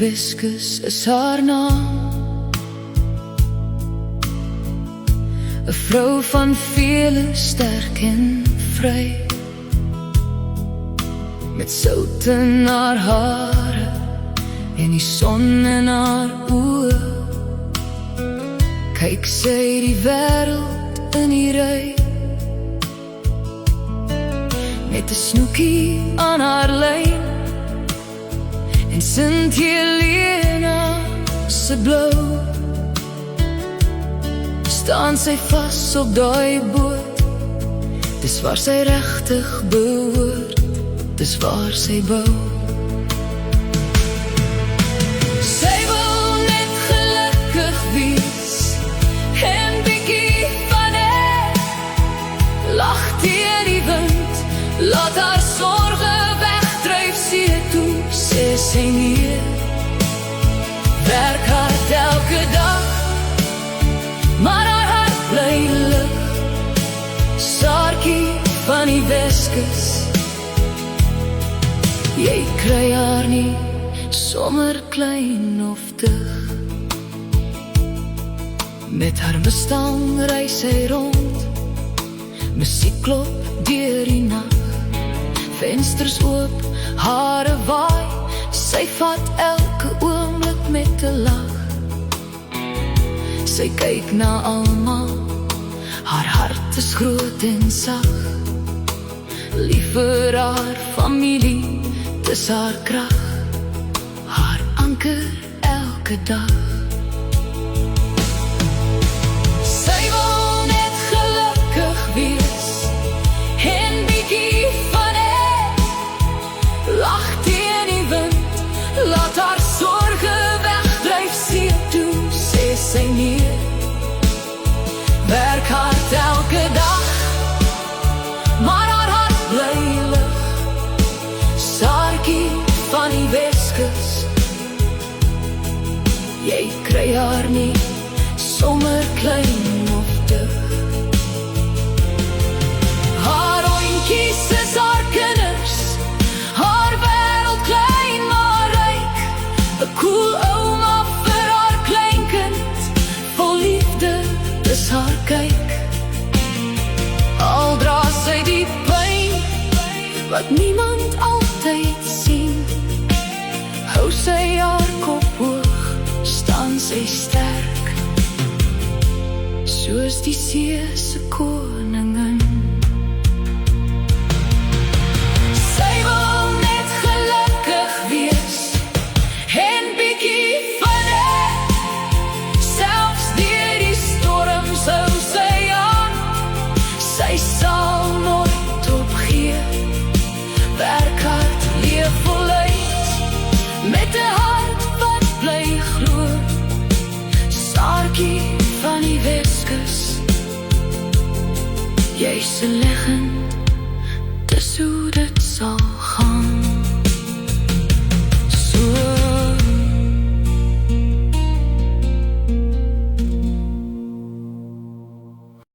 Weskus is haar naam, 'n vrou van vele, sterk en vry, met sout in haar hare en die son in haar oë. Kyk sy die wêreld in die ry, met 'n snoekie aan haar lyn, en Sint Helena se blou. Staan sy vas op daai boot, dis waar sy regtig behoort, dis waar sy bou. Sy wil net gelukkig wees, en bietjie van het, lag teen die wind, laat haar sorge wegdryf see toe, sê sy nee. Werk hard elke dag, maar haar hart bly lig. Saartjie van die Weskus, jy kry haar nie sommer klein of dig. Met haar Mustang ry sy rond, musiek klop deur die nag, vensters oop, hare waai, sy vat elke oomblik met 'n lag. Sy kyk na almal, haar hart is groot en sag, lief vir haar familie, dis haar krag, haar anker elke dag. Sy wil net gelukkig wees, en bietjie van het, lag teen die wind, laat haar sorge wegdryf see toe, sê sy nee. Werk hard elke dag, maar haar hart bly lig. Saartjie van die Weskus, jy kry haar nie sommer klein of dig. Haar hondjies is haar kinders, haar wêreld klein maar ryk, 'n koel ouma vir haar kleinkind, vol liefde is haar kyk. Al dra sy die pyn, wat niemand altyd sien, hou sy haar kop hoog, staan sy sterk, soos die see se koningin. Sy wil net gelukkig wees, en bietjie van het, selfs deur die storms hou sy aan, sy sal nooit opgee, werk hard, leef voluit, met 'n hart wat bly glo. Saartjie van die Weskus, jy's 'n legend, dis hoe dit sal gaan.